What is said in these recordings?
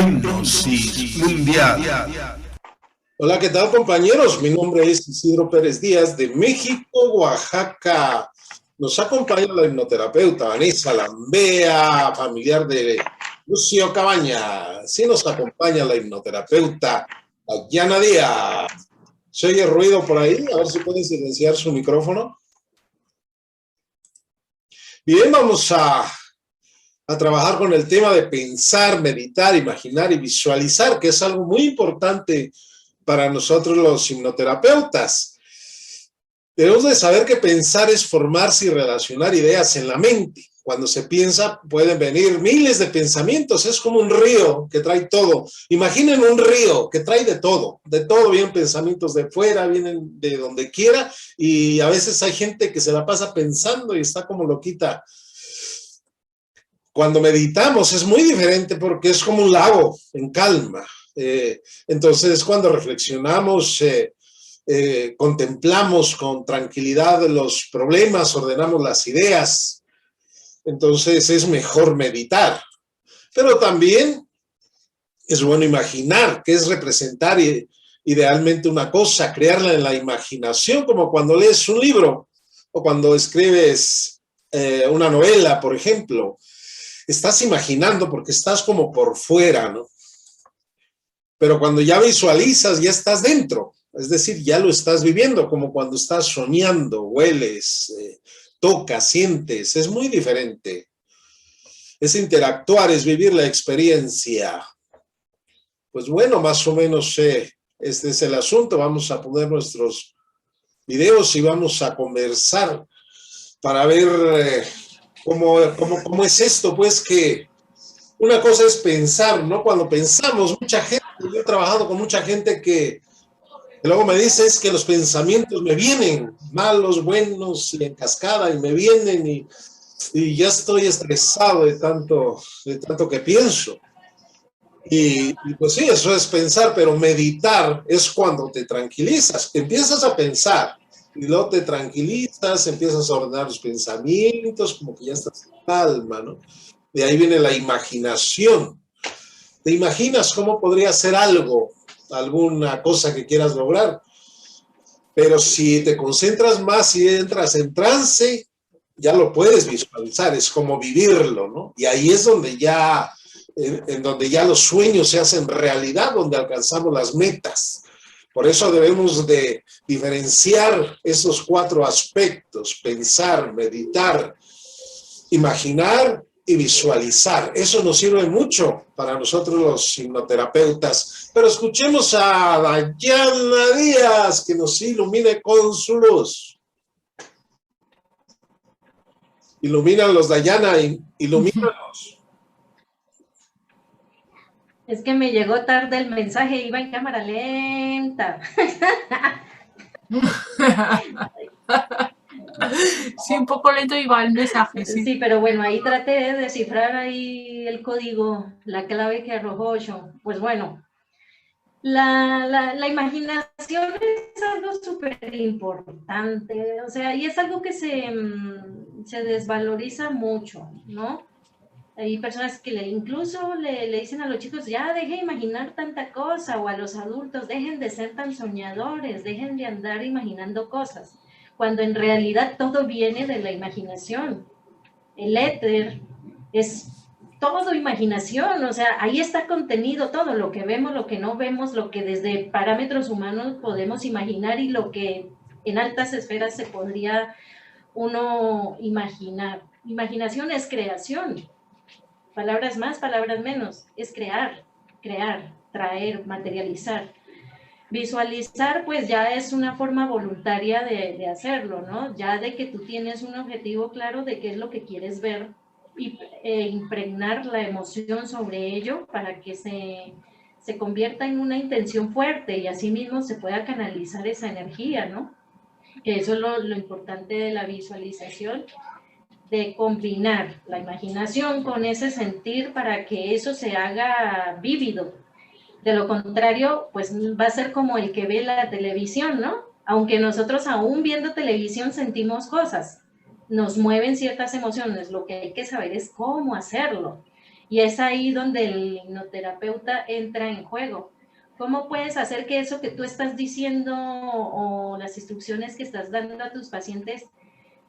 Hipnosis Mundial. Hola, ¿qué tal, compañeros? Mi nombre es Isidro Pérez Díaz de México, Oaxaca. Nos acompaña la hipnoterapeuta Vanessa Lambea, familiar de Lucio Cabaña. Sí nos acompaña la hipnoterapeuta Dayana Díaz. ¿Se oye ruido por ahí? A ver si pueden silenciar su micrófono. Bien, vamos a trabajar con el tema de pensar, meditar, imaginar y visualizar, que es algo muy importante para nosotros los hipnoterapeutas. Debemos de saber que pensar es formarse y relacionar ideas en la mente. Cuando se piensa pueden venir miles de pensamientos, es como un río que trae todo. Imaginen un río que trae de todo vienen pensamientos de fuera, vienen de donde quiera, y a veces hay gente que se la pasa pensando y está como loquita. Cuando meditamos es muy diferente porque es como un lago en calma. Entonces, cuando reflexionamos, contemplamos con tranquilidad los problemas, ordenamos las ideas, entonces es mejor meditar. Pero también es bueno imaginar, que es representar idealmente una cosa, crearla en la imaginación, como cuando lees un libro o cuando escribes una novela, por ejemplo. Estás imaginando porque estás como por fuera, ¿no? Pero cuando ya visualizas, ya estás dentro. Es decir, ya lo estás viviendo, como cuando estás soñando, hueles, tocas, sientes. Es muy diferente. Es interactuar, es vivir la experiencia. Pues bueno, más o menos este es el asunto. Vamos a poner nuestros videos y vamos a conversar para ver ¿Cómo es esto? Pues que una cosa es pensar, ¿no? Cuando pensamos, mucha gente, yo he trabajado con mucha gente que luego me dice es que los pensamientos me vienen, malos, buenos, y en cascada, y me vienen, y ya estoy estresado de tanto que pienso. Y pues sí, eso es pensar, pero meditar es cuando te tranquilizas, empiezas a pensar, y luego te tranquilizas, empiezas a ordenar los pensamientos, como que ya estás en calma, ¿no? De ahí viene la imaginación. ¿Te imaginas cómo podría ser algo, alguna cosa que quieras lograr? Pero si te concentras más y entras en trance, ya lo puedes visualizar, es como vivirlo, ¿no? Y ahí es donde en donde ya los sueños se hacen realidad, donde alcanzamos las metas. Por eso debemos de diferenciar esos 4 aspectos: pensar, meditar, imaginar y visualizar. Eso nos sirve mucho para nosotros los hipnoterapeutas. Pero escuchemos a Dayana Díaz, que nos ilumine con su luz. Ilumínalos, Dayana, ilumínalos. Es que me llegó tarde el mensaje, iba en cámara lenta. Sí, un poco lento iba el mensaje, sí. Sí, pero bueno, ahí traté de descifrar ahí el código, la clave que arrojó Osho. Pues bueno, la imaginación es algo súper importante, o sea, y es algo que se desvaloriza mucho, ¿no? Hay personas que incluso le dicen a los chicos, ya dejen de imaginar tanta cosa, o a los adultos, dejen de ser tan soñadores, dejen de andar imaginando cosas, cuando en realidad todo viene de la imaginación. El éter es todo imaginación, o sea, ahí está contenido todo, lo que vemos, lo que no vemos, lo que desde parámetros humanos podemos imaginar y lo que en altas esferas se podría uno imaginar. Imaginación es creación. Palabras más, palabras menos, es crear, traer, materializar. Visualizar, pues ya es una forma voluntaria de hacerlo, ¿no? Ya de que tú tienes un objetivo claro de qué es lo que quieres ver e impregnar la emoción sobre ello para que se convierta en una intención fuerte y así mismo se pueda canalizar esa energía, ¿no? Que eso es lo importante de la visualización, de combinar la imaginación con ese sentir para que eso se haga vívido. De lo contrario, pues va a ser como el que ve la televisión, ¿no? Aunque nosotros aún viendo televisión sentimos cosas, nos mueven ciertas emociones, lo que hay que saber es cómo hacerlo. Y es ahí donde el hipnoterapeuta entra en juego. ¿Cómo puedes hacer que eso que tú estás diciendo o las instrucciones que estás dando a tus pacientes,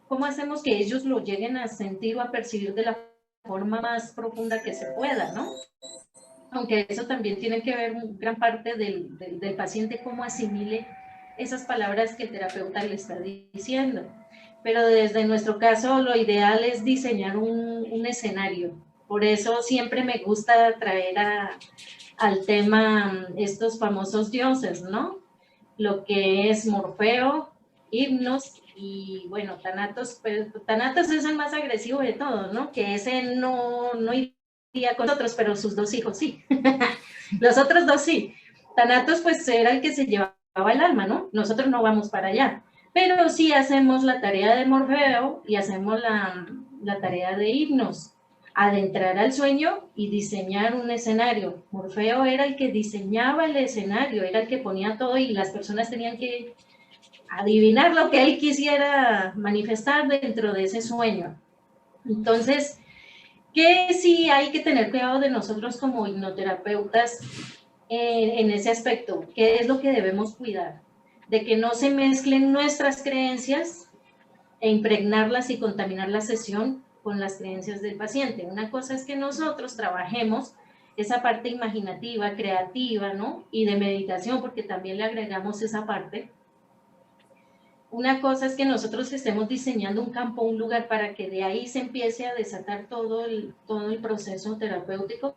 cómo hacemos que ellos lo lleguen a sentir o a percibir de la forma más profunda que se pueda, ¿no? Aunque eso también tiene que ver gran parte del paciente, cómo asimile esas palabras que el terapeuta le está diciendo. Pero desde nuestro caso, lo ideal es diseñar un escenario. Por eso siempre me gusta traer al tema estos famosos dioses, ¿no? Lo que es Morfeo, Hipnos y, bueno, Thanatos. Pero Thanatos es el más agresivo de todos, ¿no? Que ese no iría con nosotros, pero sus dos hijos sí. Los otros dos sí. Thanatos pues era el que se llevaba el alma, ¿no? Nosotros no vamos para allá. Pero sí hacemos la tarea de Morfeo y hacemos la tarea de Hipnos, adentrar al sueño y diseñar un escenario. Morfeo era el que diseñaba el escenario, era el que ponía todo y las personas tenían que adivinar lo que él quisiera manifestar dentro de ese sueño. Entonces, ¿qué sí hay que tener cuidado de nosotros como hipnoterapeutas en ese aspecto? ¿Qué es lo que debemos cuidar? De que no se mezclen nuestras creencias e impregnarlas y contaminar la sesión con las creencias del paciente. Una cosa es que nosotros trabajemos esa parte imaginativa, creativa, ¿no? Y de meditación, porque también le agregamos esa parte. Una cosa es que nosotros estemos diseñando un campo, un lugar para que de ahí se empiece a desatar todo el proceso terapéutico,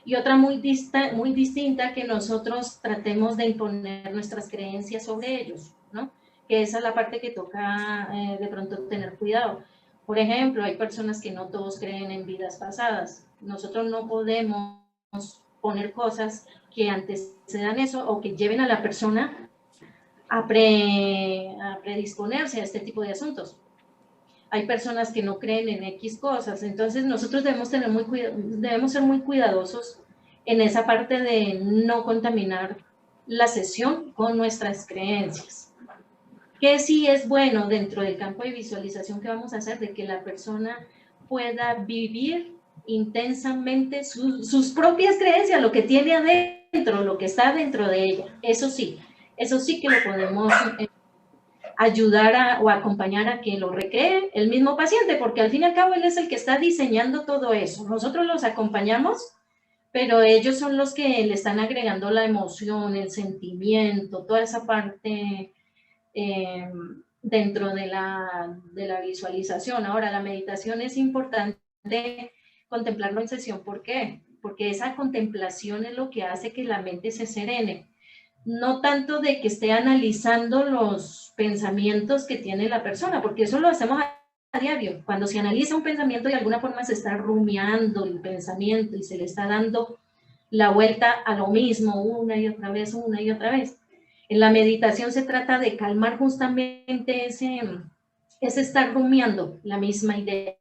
y otra muy distinta, que nosotros tratemos de imponer nuestras creencias sobre ellos, ¿no? Que esa es la parte que toca de pronto tener cuidado. Por ejemplo, hay personas que no todos creen en vidas pasadas. Nosotros no podemos poner cosas que antecedan eso o que lleven a la persona a predisponerse a este tipo de asuntos. Hay personas que no creen en X cosas, entonces nosotros debemos ser muy cuidadosos en esa parte de no contaminar la sesión con nuestras creencias. Que sí es bueno dentro del campo de visualización que vamos a hacer, de que la persona pueda vivir intensamente sus propias creencias, lo que tiene adentro, lo que está dentro de ella. Eso sí que lo podemos ayudar o acompañar a que lo recree el mismo paciente, porque al fin y al cabo él es el que está diseñando todo eso. Nosotros los acompañamos, pero ellos son los que le están agregando la emoción, el sentimiento, toda esa parte dentro de la visualización. Ahora, la meditación es importante contemplarlo en sesión. ¿Por qué? Porque esa contemplación es lo que hace que la mente se serene. No tanto de que esté analizando los pensamientos que tiene la persona, porque eso lo hacemos a diario. Cuando se analiza un pensamiento, de alguna forma se está rumiando el pensamiento y se le está dando la vuelta a lo mismo una y otra vez, una y otra vez. En la meditación se trata de calmar justamente ese estar rumiando la misma idea.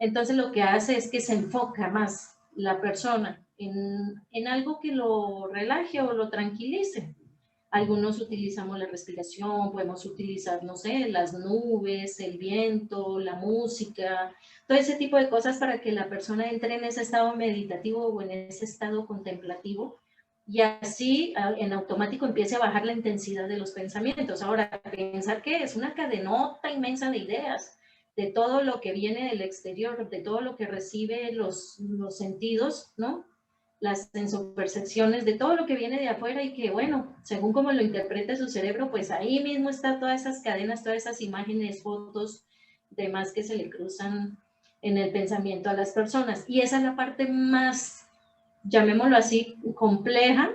Entonces lo que hace es que se enfoca más la persona en algo que lo relaje o lo tranquilice. Algunos utilizamos la respiración, podemos utilizar, no sé, las nubes, el viento, la música, todo ese tipo de cosas para que la persona entre en ese estado meditativo o en ese estado contemplativo, y así en automático empiece a bajar la intensidad de los pensamientos. Ahora, pensar que es una cadenota inmensa de ideas, de todo lo que viene del exterior, de todo lo que recibe los sentidos, ¿no? Las sensopercepciones, de todo lo que viene de afuera, y que, bueno, según como lo interprete su cerebro, pues ahí mismo está todas esas cadenas, todas esas imágenes, fotos, demás que se le cruzan en el pensamiento a las personas. Y esa es la parte más, llamémoslo así, compleja,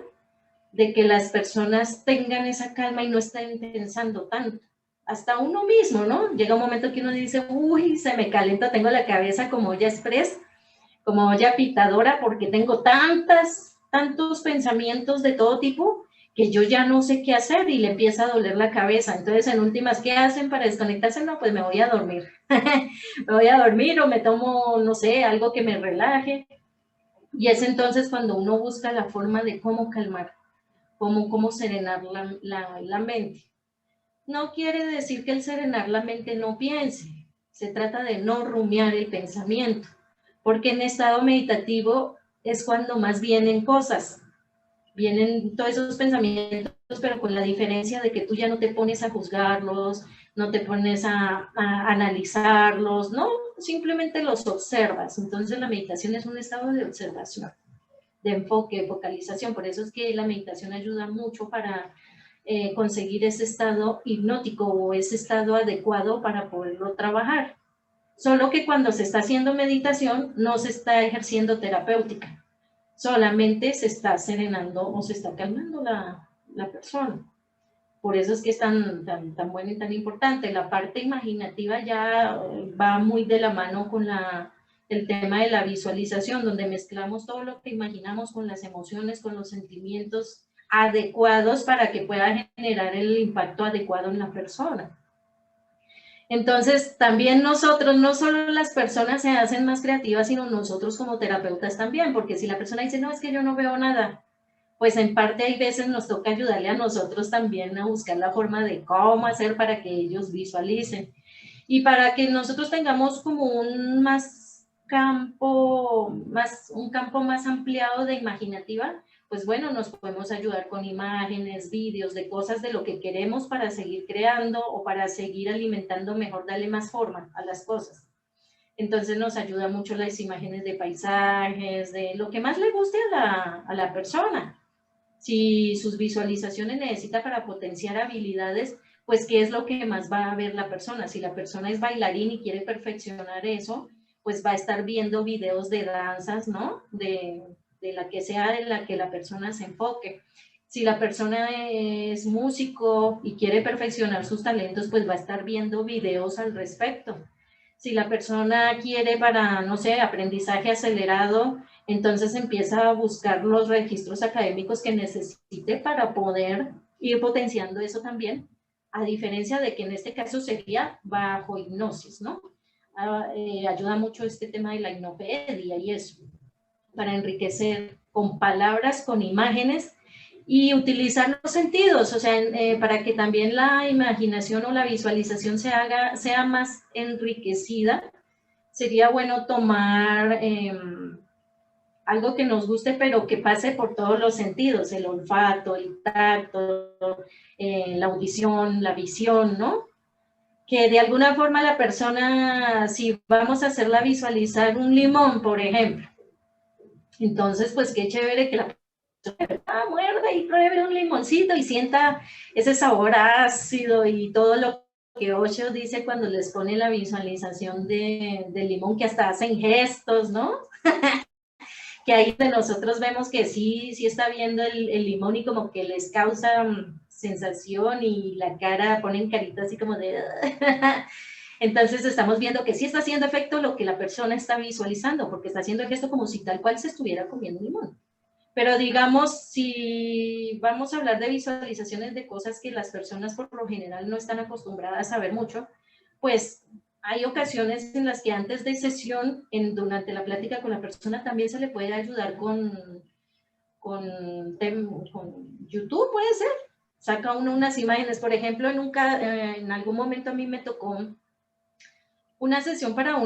de que las personas tengan esa calma y no estén pensando tanto. Hasta uno mismo, ¿no? Llega un momento que uno dice, uy, se me calenta, tengo la cabeza como olla express, como olla pitadora, porque tengo tantos pensamientos de todo tipo, que yo ya no sé qué hacer y le empieza a doler la cabeza. Entonces, en últimas, ¿qué hacen para desconectarse? No, pues me voy a dormir. Me voy a dormir o me tomo, no sé, algo que me relaje. Y es entonces cuando uno busca la forma de cómo calmar, cómo serenar la mente. No quiere decir que el serenar la mente no piense, se trata de no rumiar el pensamiento, porque en estado meditativo es cuando más vienen cosas, vienen todos esos pensamientos, pero con la diferencia de que tú ya no te pones a juzgarlos, no te pones a analizarlos, no, simplemente los observas. Entonces la meditación es un estado de observación, de enfoque, de focalización. Por eso es que la meditación ayuda mucho para conseguir ese estado hipnótico o ese estado adecuado para poderlo trabajar. Solo que cuando se está haciendo meditación no se está ejerciendo terapéutica, solamente se está serenando o se está calmando la persona. Por eso es que es tan bueno y tan importante. La parte imaginativa ya va muy de la mano con el tema de la visualización, donde mezclamos todo lo que imaginamos con las emociones, con los sentimientos adecuados para que pueda generar el impacto adecuado en la persona. Entonces, también nosotros, no solo las personas se hacen más creativas, sino nosotros como terapeutas también, porque si la persona dice, no, es que yo no veo nada, pues en parte hay veces nos toca ayudarle a nosotros también a buscar la forma de cómo hacer para que ellos visualicen. Y para que nosotros tengamos como un campo más ampliado de imaginativa, pues bueno, nos podemos ayudar con imágenes, vídeos, de cosas de lo que queremos para seguir creando o para seguir alimentando mejor, darle más forma a las cosas. Entonces nos ayuda mucho las imágenes de paisajes, de lo que más le guste a la persona. Si sus visualizaciones necesita para potenciar habilidades, pues qué es lo que más va a ver la persona. Si la persona es bailarín y quiere perfeccionar eso, pues va a estar viendo videos de danzas, ¿no? De la que sea en la que la persona se enfoque. Si la persona es músico y quiere perfeccionar sus talentos, pues va a estar viendo videos al respecto. Si la persona quiere para, no sé, aprendizaje acelerado, entonces empieza a buscar los registros académicos que necesite para poder ir potenciando eso también, a diferencia de que en este caso sería bajo hipnosis, ¿no? Ayuda mucho este tema de la hipnopedia y eso, para enriquecer con palabras, con imágenes y utilizar los sentidos, o sea, para que también la imaginación o la visualización sea más enriquecida, sería bueno tomar algo que nos guste, pero que pase por todos los sentidos, el olfato, el tacto, la audición, la visión, ¿no? Que de alguna forma la persona, si vamos a hacerla visualizar un limón, por ejemplo, entonces pues qué chévere que la persona muerda y pruebe un limoncito y sienta ese sabor ácido y todo lo que Osho dice cuando les pone la visualización del limón, que hasta hacen gestos, ¿no? Que ahí de nosotros vemos que sí está viendo el limón y como que les causa sensación y la cara, ponen carita así como de... Entonces estamos viendo que sí está haciendo efecto lo que la persona está visualizando, porque está haciendo el gesto como si tal cual se estuviera comiendo limón. Pero digamos, si vamos a hablar de visualizaciones de cosas que las personas por lo general no están acostumbradas a ver mucho, pues hay ocasiones en las que antes de sesión, durante la plática con la persona, también se le puede ayudar con YouTube, puede ser. Saca uno unas imágenes, por ejemplo, en algún momento a mí me tocó una sesión para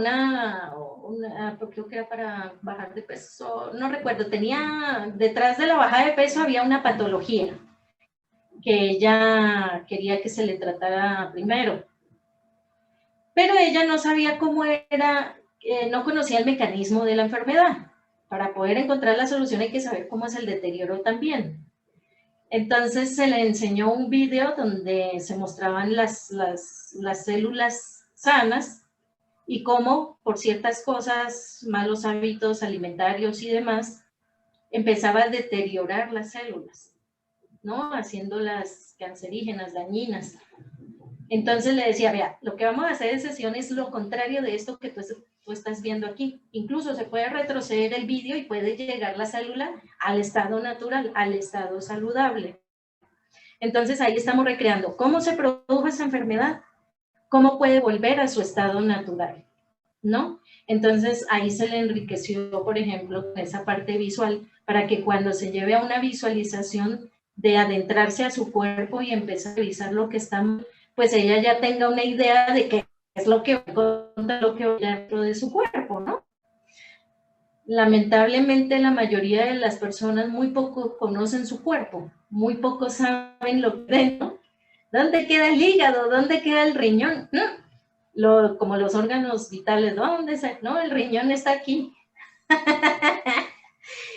creo que era para bajar de peso, no recuerdo, detrás de la bajada de peso había una patología que ella quería que se le tratara primero. Pero ella no sabía cómo era, no conocía el mecanismo de la enfermedad. Para poder encontrar la solución hay que saber cómo es el deterioro también. Entonces se le enseñó un video donde se mostraban las células sanas y cómo por ciertas cosas, malos hábitos alimentarios y demás, empezaba a deteriorar las células, ¿no? Haciéndolas cancerígenas, dañinas. Entonces le decía, vea, lo que vamos a hacer en sesión es lo contrario de esto que tú estás viendo aquí. Incluso se puede retroceder el vídeo y puede llegar la célula al estado natural, al estado saludable. Entonces ahí estamos recreando cómo se produjo esa enfermedad, cómo puede volver a su estado natural, ¿no? Entonces ahí se le enriqueció, por ejemplo, esa parte visual, para que cuando se lleve a una visualización de adentrarse a su cuerpo y empezar a revisar lo que está, pues ella ya tenga una idea de qué es lo que va dentro de su cuerpo, ¿no? Lamentablemente la mayoría de las personas muy poco conocen su cuerpo, muy poco saben lo que dentro. ¿Dónde queda el hígado? ¿Dónde queda el riñón? Como los órganos vitales, ¿dónde está? No, el riñón está aquí.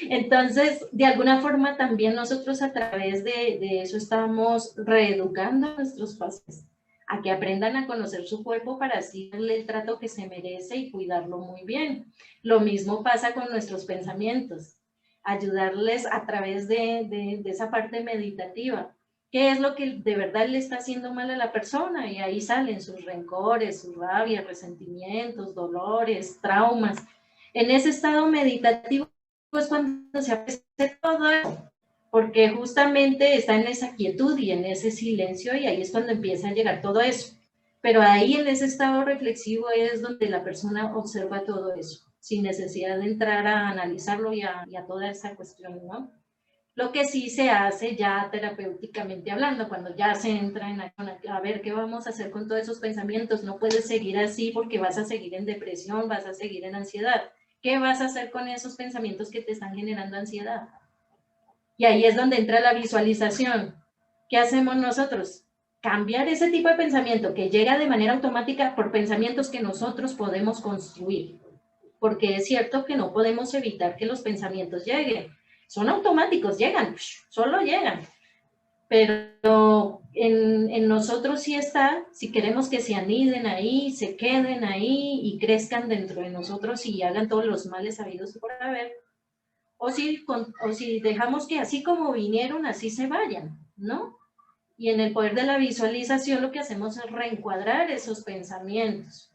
Entonces, de alguna forma también nosotros a través de eso estamos reeducando a nuestros pacientes a que aprendan a conocer su cuerpo para así darle el trato que se merece y cuidarlo muy bien. Lo mismo pasa con nuestros pensamientos, ayudarles a través de esa parte meditativa. ¿Qué es lo que de verdad le está haciendo mal a la persona? Y ahí salen sus rencores, sus rabias, resentimientos, dolores, traumas. En ese estado meditativo es cuando se aparece todo eso, porque justamente está en esa quietud y en ese silencio y ahí es cuando empieza a llegar todo eso. Pero ahí en ese estado reflexivo es donde la persona observa todo eso, sin necesidad de entrar a analizarlo y a toda esa cuestión, ¿no? Lo que sí se hace ya terapéuticamente hablando, cuando ya se entra en a ver qué vamos a hacer con todos esos pensamientos, no puedes seguir así porque vas a seguir en depresión, vas a seguir en ansiedad. ¿Qué vas a hacer con esos pensamientos que te están generando ansiedad? Y ahí es donde entra la visualización. ¿Qué hacemos nosotros? Cambiar ese tipo de pensamiento que llega de manera automática por pensamientos que nosotros podemos construir. Porque es cierto que no podemos evitar que los pensamientos lleguen. Son automáticos, llegan, solo llegan. Pero en nosotros sí está, si queremos que se aniden ahí, se queden ahí y crezcan dentro de nosotros y hagan todos los males habidos por haber, o si dejamos que así como vinieron, así se vayan, ¿no? Y en el poder de la visualización lo que hacemos es reencuadrar esos pensamientos.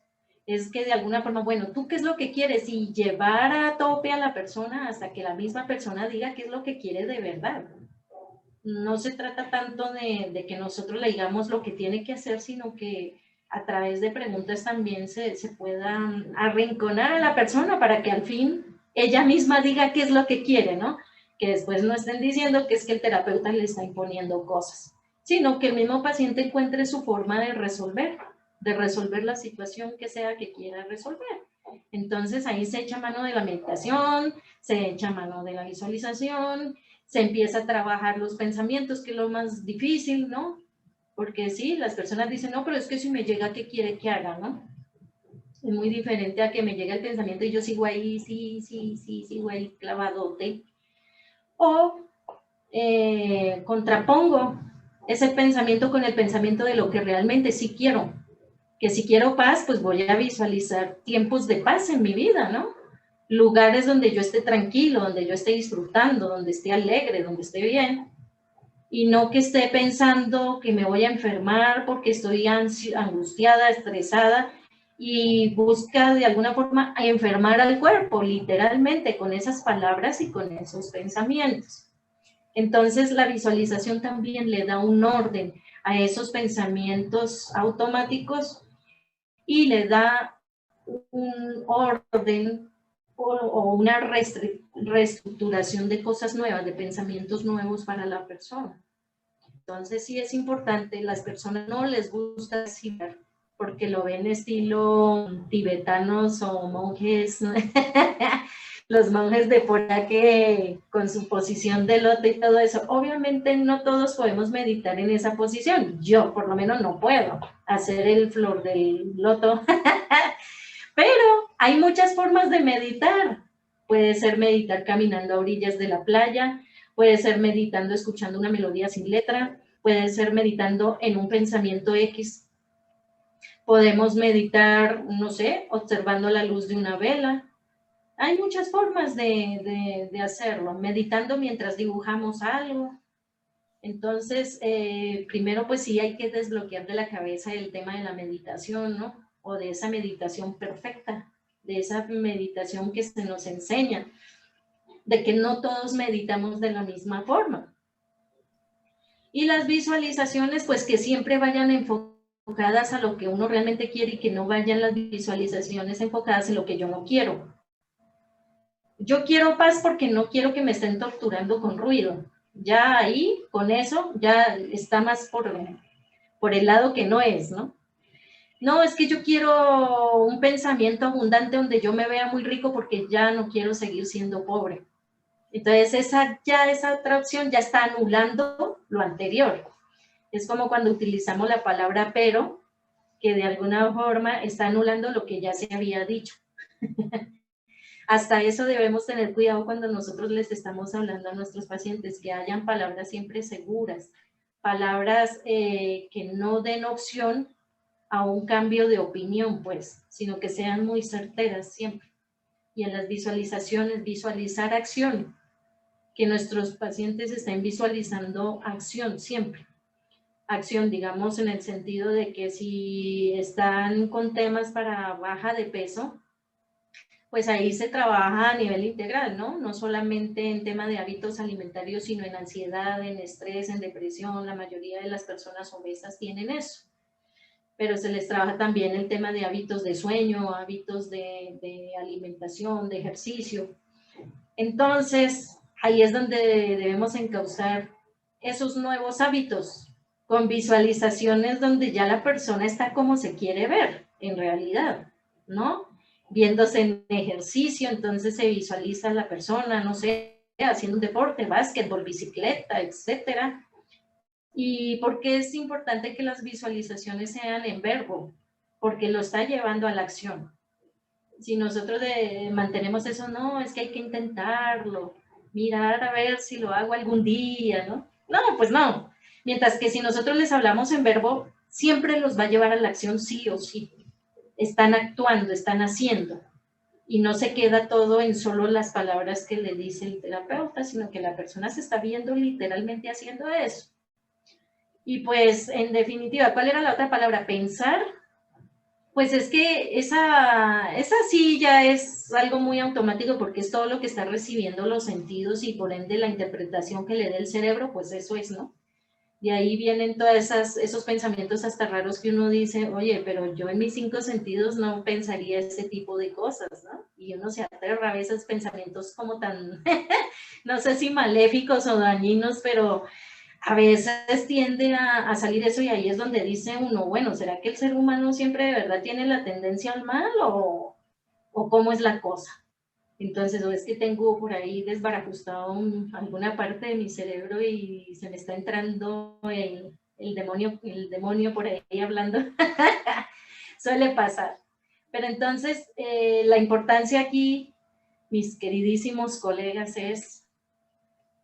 Es que de alguna forma, bueno, ¿tú qué es lo que quieres? Y llevar a tope a la persona hasta que la misma persona diga qué es lo que quiere de verdad. No se trata tanto de que nosotros le digamos lo que tiene que hacer, sino que a través de preguntas también se pueda arrinconar a la persona para que al fin ella misma diga qué es lo que quiere, ¿no? Que después no estén diciendo que es que el terapeuta le está imponiendo cosas, sino que el mismo paciente encuentre su forma de resolver la situación que sea que quiera resolver. Entonces ahí se echa mano de la meditación, se echa mano de la visualización, se empieza a trabajar los pensamientos, que es lo más difícil, ¿no? Porque sí, las personas dicen, no, pero es que si me llega, ¿qué quiere que haga, no? Es muy diferente a que me llegue el pensamiento y yo sigo ahí, sí, sigo ahí clavadote. O contrapongo ese pensamiento con el pensamiento de lo que realmente sí quiero. Que si quiero paz, pues voy a visualizar tiempos de paz en mi vida, ¿no? Lugares donde yo esté tranquilo, donde yo esté disfrutando, donde esté alegre, donde esté bien. Y no que esté pensando que me voy a enfermar porque estoy angustiada, estresada, y busca de alguna forma enfermar al cuerpo, literalmente, con esas palabras y con esos pensamientos. Entonces, la visualización también le da un orden a esos pensamientos automáticos y le da un orden o una reestructuración de cosas nuevas, de pensamientos nuevos para la persona. Entonces sí es importante, las personas no les gusta decir porque lo ven estilo tibetanos o monjes, ¿no? Los monjes de por acá que con su posición de loto y todo eso. Obviamente no todos podemos meditar en esa posición. Yo por lo menos no puedo hacer el flor del loto. Pero hay muchas formas de meditar. Puede ser meditar caminando a orillas de la playa, puede ser meditando escuchando una melodía sin letra, puede ser meditando en un pensamiento X. Podemos meditar, no sé, observando la luz de una vela. Hay muchas formas de hacerlo, meditando mientras dibujamos algo. Entonces, primero pues sí hay que desbloquear de la cabeza el tema de la meditación, ¿no? O de esa meditación perfecta, de esa meditación que se nos enseña, de que no todos meditamos de la misma forma. Y las visualizaciones, pues que siempre vayan enfocadas a lo que uno realmente quiere y que no vayan las visualizaciones enfocadas en lo que yo no quiero. Yo quiero paz porque no quiero que me estén torturando con ruido. Ya ahí, con eso, ya está más por el lado que no es, ¿no? no, es que yo quiero un pensamiento abundante donde yo me vea muy rico porque ya no quiero seguir siendo pobre. Entonces, esa otra opción ya está anulando lo anterior. Es como cuando utilizamos la palabra pero, que de alguna forma está anulando lo que ya se había dicho. Hasta eso debemos tener cuidado cuando nosotros les estamos hablando a nuestros pacientes, que hayan palabras siempre seguras, palabras que no den opción a un cambio de opinión, pues, sino que sean muy certeras siempre. Y en las visualizaciones, visualizar acción, que nuestros pacientes estén visualizando acción siempre. Acción, digamos, en el sentido de que si están con temas para baja de peso, pues ahí se trabaja a nivel integral, ¿no? No solamente en tema de hábitos alimentarios, sino en ansiedad, en estrés, en depresión. La mayoría de las personas obesas tienen eso. Pero se les trabaja también el tema de hábitos de sueño, hábitos de alimentación, de ejercicio. Entonces, ahí es donde debemos encauzar esos nuevos hábitos con visualizaciones donde ya la persona está como se quiere ver, en realidad, ¿no? Viéndose en ejercicio, entonces se visualiza la persona, no sé, haciendo un deporte, básquetbol, bicicleta, etcétera. ¿Y por qué es importante que las visualizaciones sean en verbo? Porque lo está llevando a la acción. Si nosotros mantenemos eso, no, es que hay que intentarlo, mirar a ver si lo hago algún día, ¿no? No, pues no. Mientras que si nosotros les hablamos en verbo, siempre los va a llevar a la acción sí o sí. Están actuando, están haciendo. Y no se queda todo en solo las palabras que le dice el terapeuta, sino que la persona se está viendo literalmente haciendo eso. Y pues, en definitiva, ¿cuál era la otra palabra? Pensar. Pues es que esa sí ya es algo muy automático porque es todo lo que está recibiendo los sentidos y por ende la interpretación que le dé el cerebro, pues eso es, ¿no? De ahí vienen todos esos pensamientos hasta raros que uno dice, oye, pero yo en mis 5 sentidos no pensaría ese tipo de cosas, ¿no? Y uno se aterra a veces pensamientos como tan, no sé si maléficos o dañinos, pero a veces tiende a salir eso y ahí es donde dice uno, bueno, ¿será que el ser humano siempre de verdad tiene la tendencia al mal o cómo es la cosa? Entonces, o es que tengo por ahí desbarajustado alguna parte de mi cerebro y se me está entrando el demonio por ahí hablando. Suele pasar. Pero entonces, la importancia aquí, mis queridísimos colegas, es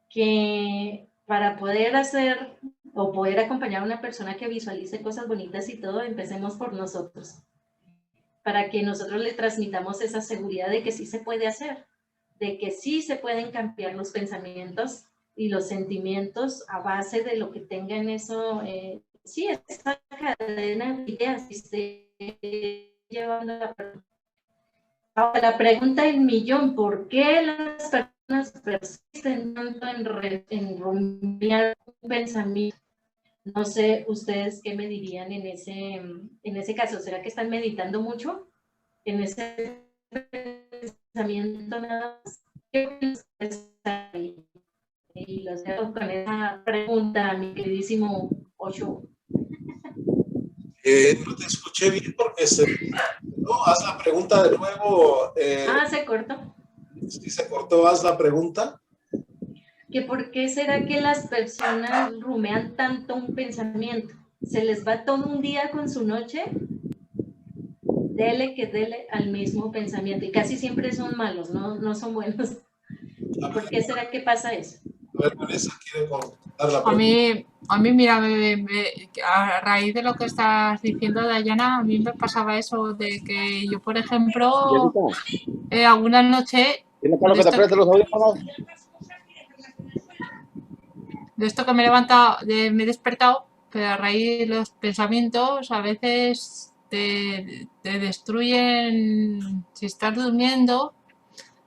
que para poder hacer o poder acompañar a una persona que visualice cosas bonitas y todo, empecemos por nosotros, para que nosotros le transmitamos esa seguridad de que sí se puede hacer, de que sí se pueden cambiar los pensamientos y los sentimientos a base de lo que tengan eso, sí, esa cadena de ideas que esté llevando la pregunta del millón, ¿por qué las personas persisten tanto en rumiar un pensamiento? No sé, ustedes qué me dirían en ese caso. ¿Será que están meditando mucho en ese pensamiento nada más? Y los dejo con esa pregunta, mi queridísimo Ocho. No te escuché bien porque no, haz la pregunta de nuevo. Se cortó. Sí, se cortó, haz la pregunta. Que por qué será que las personas rumean tanto un pensamiento. Se les va todo un día con su noche, dele al mismo pensamiento. Y casi siempre son malos, no son buenos. ¿Por qué será que pasa eso? A ver, Vanessa, quiere contestar la pregunta. A mí mira, a raíz de lo que estás diciendo, Dayana, a mí me pasaba eso de que yo, por ejemplo, alguna noche de esto que me he levantado, me he despertado, pero a raíz de los pensamientos a veces te destruyen, si estás durmiendo,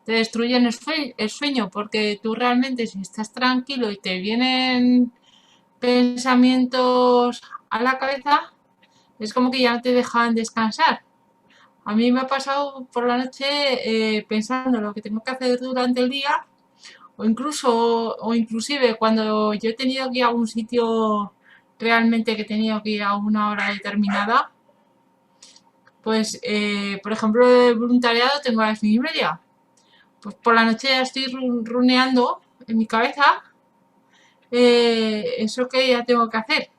te destruyen el sueño, porque tú realmente si estás tranquilo y te vienen pensamientos a la cabeza, es como que ya no te dejan descansar. A mí me ha pasado por la noche pensando lo que tengo que hacer durante el día o inclusive cuando yo he tenido que ir a un sitio realmente que he tenido que ir a una hora determinada, Pues, por ejemplo, de voluntariado tengo a las 9:30. Pues por la noche ya estoy runeando en mi cabeza eso que ya tengo que hacer.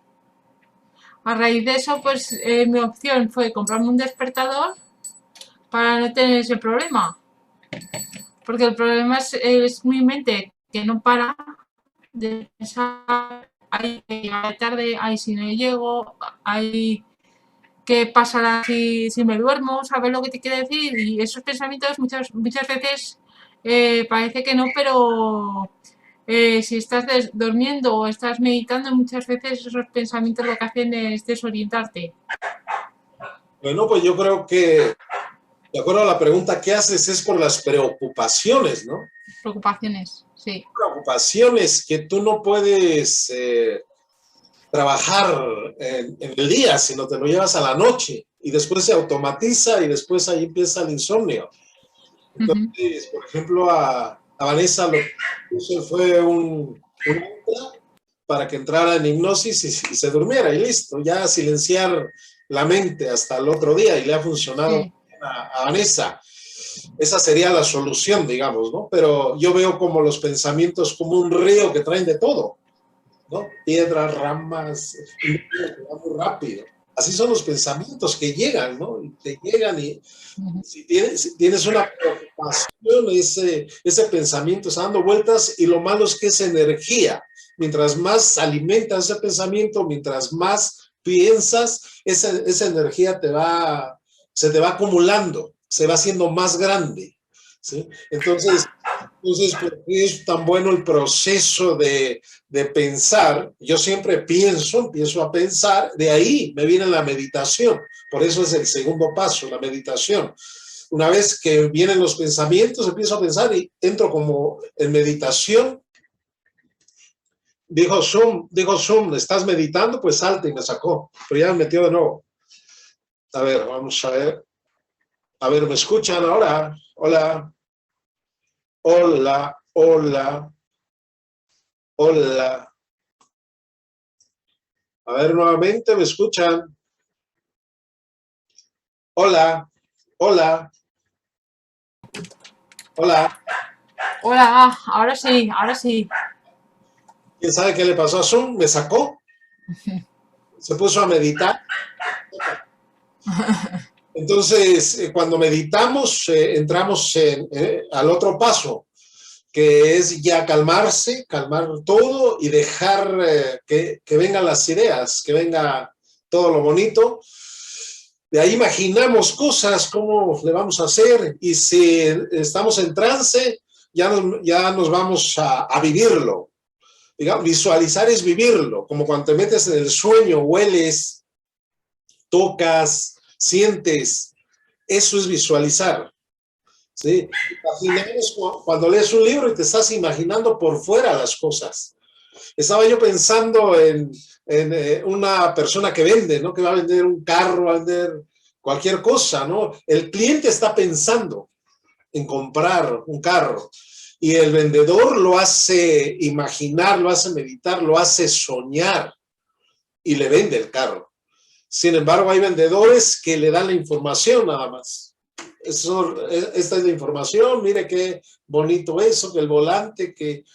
A raíz de eso, pues mi opción fue comprarme un despertador para no tener ese problema. Porque el problema es mi mente que no para de pensar, hay que llegar tarde, hay si no llego, hay qué pasará si me duermo, ¿sabes lo que te quiero decir? Y esos pensamientos muchas veces parece que no, pero si estás durmiendo o estás meditando, muchas veces esos pensamientos lo que hacen es desorientarte. Bueno, pues yo creo que, de acuerdo a la pregunta que haces, es por las preocupaciones, ¿no? Preocupaciones, sí. Preocupaciones que tú no puedes trabajar en el día, sino te lo llevas a la noche y después se automatiza y después ahí empieza el insomnio. Entonces, por ejemplo, a Vanessa lo que puso fue un mantra para que entrara en hipnosis y se durmiera y listo, ya silenciar la mente hasta el otro día y le ha funcionado Sí. a Vanessa. Esa sería la solución, digamos, ¿no? Pero yo veo como los pensamientos como un río que traen de todo, ¿no? Piedras, ramas, muy rápido. Así son los pensamientos que llegan, ¿no? Y te llegan y si tienes una preocupación, ese pensamiento está dando vueltas y lo malo es que es energía. Mientras más alimentas ese pensamiento, mientras más piensas, esa energía se te va acumulando, se va haciendo más grande, ¿sí? Entonces, ¿por qué es tan bueno el proceso de pensar? Yo siempre empiezo a pensar, de ahí me viene la meditación. Por eso es el segundo paso, la meditación. Una vez que vienen los pensamientos, empiezo a pensar y entro como en meditación. Dijo Zoom, ¿estás meditando? Pues salte y me sacó, pero ya me metió de nuevo. A ver, vamos a ver. A ver, ¿me escuchan ahora? Hola. Hola, hola, hola. A ver, nuevamente, ¿me escuchan? Hola, hola, hola. Hola, ahora sí, ahora sí. ¿Quién sabe qué le pasó a Zoom? Me sacó. Se puso a meditar. Entonces, cuando meditamos, entramos al otro paso, que es ya calmarse, calmar todo y dejar que vengan las ideas, que venga todo lo bonito. De ahí imaginamos cosas, cómo le vamos a hacer, y si estamos en trance, ya nos vamos a vivirlo. Digamos, visualizar es vivirlo, como cuando te metes en el sueño, hueles, tocas, sientes, eso es visualizar. ¿Sí? Imaginamos cuando lees un libro y te estás imaginando por fuera las cosas. Estaba yo pensando en una persona que vende, ¿no? Que va a vender un carro, va a vender cualquier cosa, ¿no? El cliente está pensando en comprar un carro y el vendedor lo hace imaginar, lo hace meditar, lo hace soñar y le vende el carro. Sin embargo, hay vendedores que le dan la información nada más. Esta es la información, mire qué bonito eso, que el volante que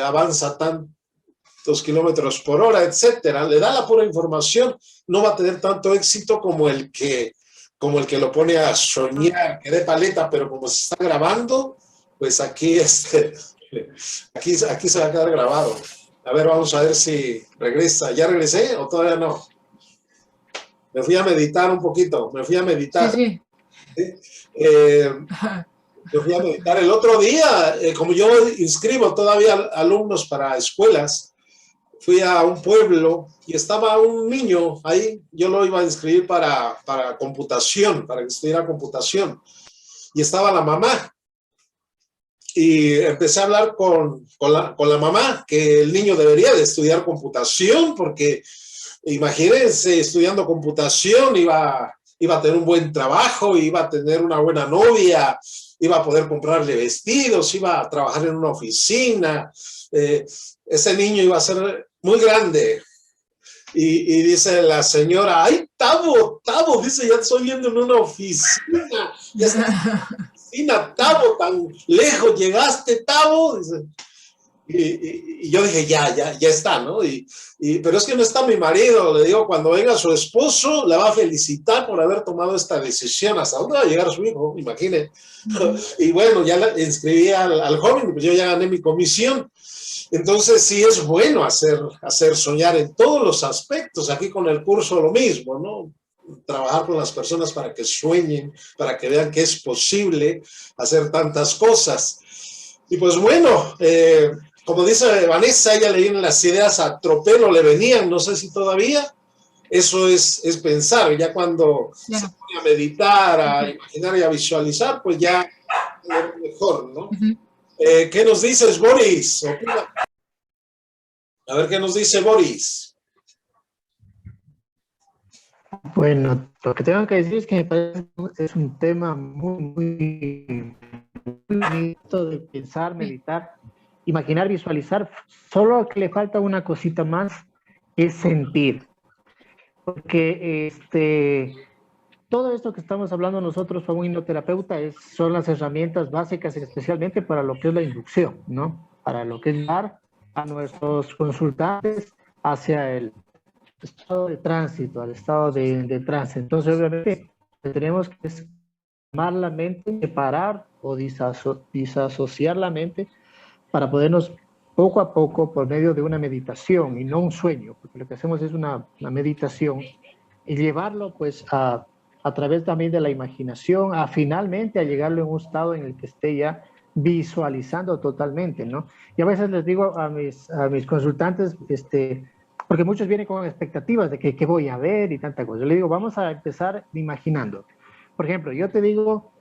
avanza tantos kilómetros por hora, etcétera. Le da la pura información, no va a tener tanto éxito como el que lo pone a soñar, que dé paleta, pero como se está grabando, pues aquí se va a quedar grabado. A ver, vamos a ver si regresa. ¿Ya regresé o todavía no? Me fui a meditar un poquito, me fui a meditar. Sí, sí. Me fui a meditar el otro día, como yo inscribo todavía alumnos para escuelas, fui a un pueblo y estaba un niño ahí, yo lo iba a inscribir para computación, para que estudiara computación, y estaba la mamá. Y empecé a hablar con la mamá, que el niño debería de estudiar computación, porque imagínense, estudiando computación iba a tener un buen trabajo, iba a tener una buena novia, iba a poder comprarle vestidos, iba a trabajar en una oficina. Ese niño iba a ser muy grande. Y dice la señora, ay, Tavo, dice, ya estoy viendo en una oficina, ya está en una oficina, Tavo, tan lejos llegaste, Tavo, dice. Y yo dije, ya está, ¿no? Pero es que no está mi marido, le digo, cuando venga su esposo, la va a felicitar por haber tomado esta decisión. ¿Hasta dónde va a llegar su hijo? Imagine. Y bueno, ya la inscribí al joven, pues yo ya gané mi comisión. Entonces sí es bueno hacer soñar en todos los aspectos. Aquí con el curso lo mismo, ¿no? Trabajar con las personas para que sueñen, para que vean que es posible hacer tantas cosas. Y pues bueno, como dice Vanessa, ella le vienen las ideas a tropel, le venían, no sé si todavía. Eso es pensar, ya cuando se pone a meditar, a imaginar y a visualizar, pues ya es mejor, ¿no? ¿Qué nos dices, Boris? A ver qué nos dice Boris. Bueno, lo que tengo que decir es que me parece que es un tema muy bonito de pensar, meditar, imaginar, visualizar. Solo que le falta una cosita más, es sentir. Porque todo esto que estamos hablando nosotros como hipnoterapeuta son las herramientas básicas, especialmente para lo que es la inducción, ¿no? Para lo que es dar a nuestros consultantes hacia el estado de tránsito, al estado de trance. Entonces, obviamente, tenemos que calmar la mente, separar o disasociar la mente para podernos poco a poco, por medio de una meditación y no un sueño, porque lo que hacemos es una meditación, y llevarlo pues a través también de la imaginación, finalmente a llegarlo en un estado en el que esté ya visualizando totalmente, ¿no? Y a veces les digo a mis consultantes, porque muchos vienen con expectativas de que qué voy a ver y tanta cosa. Yo le digo, vamos a empezar imaginando. Por ejemplo, yo te digo,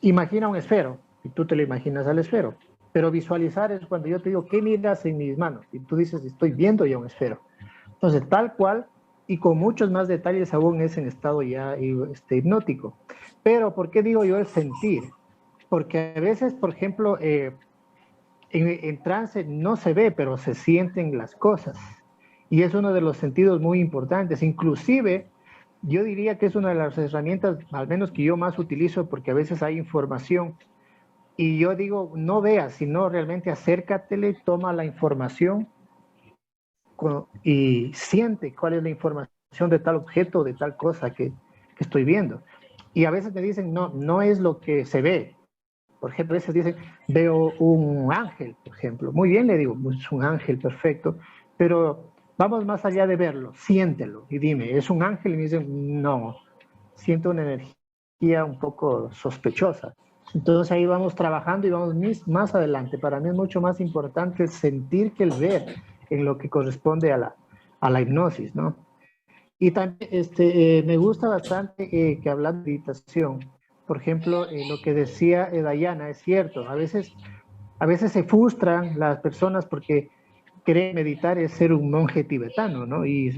imagina un esfero, y tú te lo imaginas al esfero. Pero visualizar es cuando yo te digo, ¿qué miras en mis manos? Y tú dices, estoy viendo ya un esfero. Entonces, tal cual, y con muchos más detalles aún es en estado ya hipnótico. Pero, ¿por qué digo yo el sentir? Porque a veces, por ejemplo, en trance no se ve, pero se sienten las cosas. Y es uno de los sentidos muy importantes. Inclusive, yo diría que es una de las herramientas, al menos que yo más utilizo, porque a veces hay información. Y yo digo, no veas, sino realmente acércatele, toma la información y siente cuál es la información de tal objeto, de tal cosa que estoy viendo. Y a veces me dicen, no es lo que se ve. Por ejemplo, a veces dicen, veo un ángel, por ejemplo. Muy bien, le digo, es un ángel, perfecto. Pero vamos más allá de verlo, siéntelo y dime, ¿es un ángel? Y me dicen, no, siento una energía un poco sospechosa. Entonces ahí vamos trabajando y vamos más adelante. Para mí es mucho más importante sentir que el ver en lo que corresponde a la hipnosis, ¿no? Y también me gusta bastante que hablando de meditación, por ejemplo, lo que decía Dayana, es cierto, a veces se frustran las personas porque creen meditar es ser un monje tibetano, ¿no? Y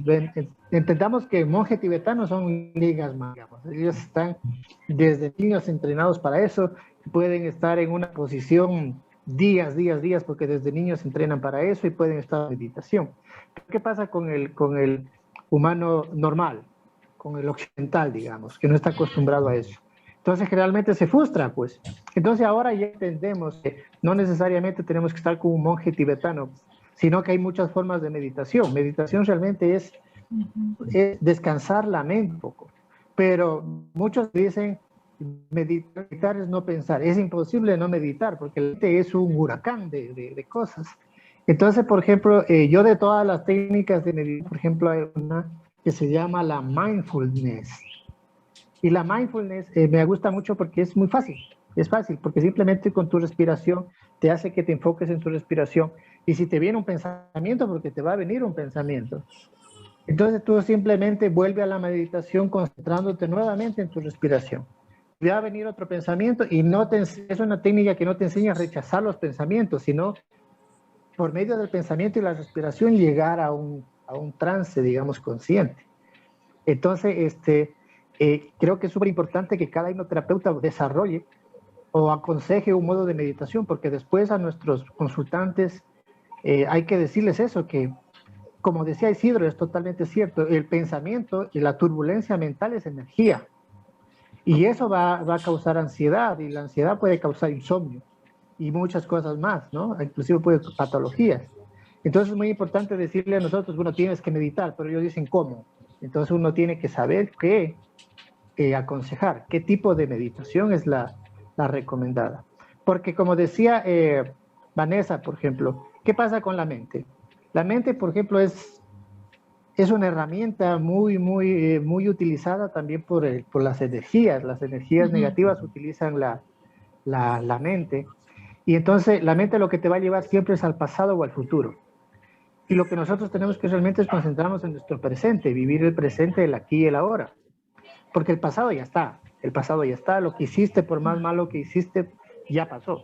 entendamos que monjes tibetanos son ligas más, digamos. Ellos están desde niños entrenados para eso, pueden estar en una posición días, porque desde niños se entrenan para eso y pueden estar en meditación. ¿Qué pasa con el humano normal, con el occidental, digamos, que no está acostumbrado a eso? Entonces generalmente se frustra, pues. Entonces ahora ya entendemos que no necesariamente tenemos que estar con un monje tibetano, sino que hay muchas formas de meditación. Meditación realmente es descansar la mente un poco. Pero muchos dicen, meditar es no pensar. Es imposible no meditar, porque la mente es un huracán de cosas. Entonces, por ejemplo, yo de todas las técnicas de meditación, por ejemplo, hay una que se llama la mindfulness. Y la mindfulness me gusta mucho porque es muy fácil. Es fácil, porque simplemente con tu respiración te hace que te enfoques en tu respiración. Y si te viene un pensamiento, porque te va a venir un pensamiento, entonces tú simplemente vuelve a la meditación concentrándote nuevamente en tu respiración. Va a venir otro pensamiento y es una técnica que no te enseña a rechazar los pensamientos, sino por medio del pensamiento y la respiración llegar a un trance, digamos, consciente. Entonces, creo que es súper importante que cada hipnoterapeuta desarrolle o aconseje un modo de meditación, porque después a nuestros consultantes hay que decirles eso, que como decía Isidro, es totalmente cierto, el pensamiento y la turbulencia mental es energía. Y eso va a causar ansiedad, y la ansiedad puede causar insomnio y muchas cosas más, ¿no? Inclusive puede patologías. Entonces es muy importante decirle a nosotros, bueno, tienes que meditar, pero ellos dicen cómo. Entonces uno tiene que saber qué aconsejar, qué tipo de meditación es la recomendada. Porque como decía Vanessa, por ejemplo, ¿qué pasa con la mente? La mente, por ejemplo, es una herramienta muy utilizada también por las energías. Las energías negativas utilizan la mente. Y entonces la mente lo que te va a llevar siempre es al pasado o al futuro. Y lo que nosotros tenemos que realmente es concentrarnos en nuestro presente, vivir el presente, el aquí y el ahora. Porque el pasado ya está. El pasado ya está. Lo que hiciste, por más malo que hiciste, ya pasó.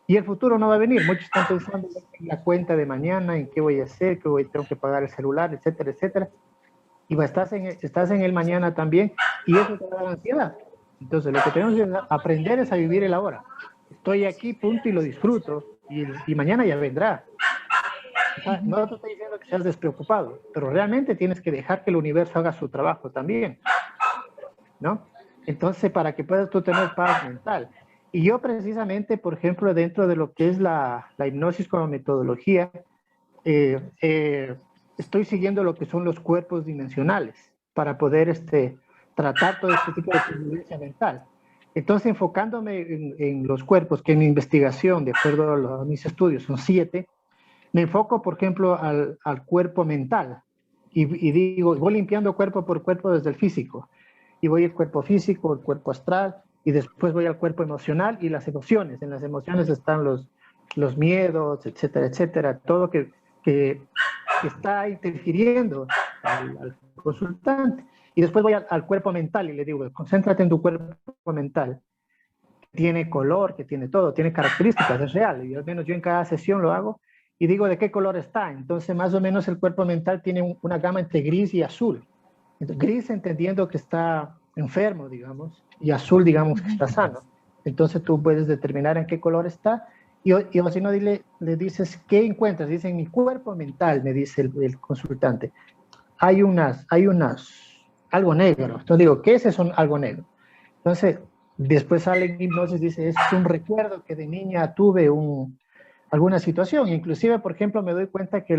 Y el futuro no va a venir. Muchos están pensando en la cuenta de mañana, en qué voy a hacer, tengo que pagar el celular, etcétera, etcétera. Y estás en el mañana también, y eso te da ansiedad. Entonces, lo que tenemos que aprender es a vivir el ahora. Estoy aquí, punto, y lo disfruto, y mañana ya vendrá. O sea, no te estoy diciendo que seas despreocupado, pero realmente tienes que dejar que el universo haga su trabajo también, ¿no? Entonces, para que puedas tú tener paz mental. Y yo precisamente, por ejemplo, dentro de lo que es la hipnosis como metodología, estoy siguiendo lo que son los cuerpos dimensionales para poder tratar todo este tipo de turbulencia mental. Entonces, enfocándome en los cuerpos, que en mi investigación, de acuerdo a mis estudios, son 7, me enfoco, por ejemplo, al cuerpo mental. Y digo, voy limpiando cuerpo por cuerpo desde el físico. Y voy al cuerpo físico, el cuerpo astral, y después voy al cuerpo emocional y las emociones. En las emociones están los miedos, etcétera, etcétera. Todo que está interfiriendo al consultante. Y después voy al cuerpo mental y le digo, concéntrate en tu cuerpo mental. Tiene color, que tiene todo, tiene características, es real. Y al menos yo en cada sesión lo hago y digo de qué color está. Entonces, más o menos el cuerpo mental tiene una gama entre gris y azul. Entonces, gris entendiendo que está enfermo, digamos, y azul, digamos, que está sano. Entonces tú puedes determinar en qué color está. Y o si no, le dices, ¿qué encuentras? Dice, en mi cuerpo mental, me dice el consultante, hay algo negro. Entonces digo, ¿qué es eso, algo negro? Entonces, después sale en hipnosis, dice, es un recuerdo que de niña tuve alguna situación. Inclusive, por ejemplo, me doy cuenta que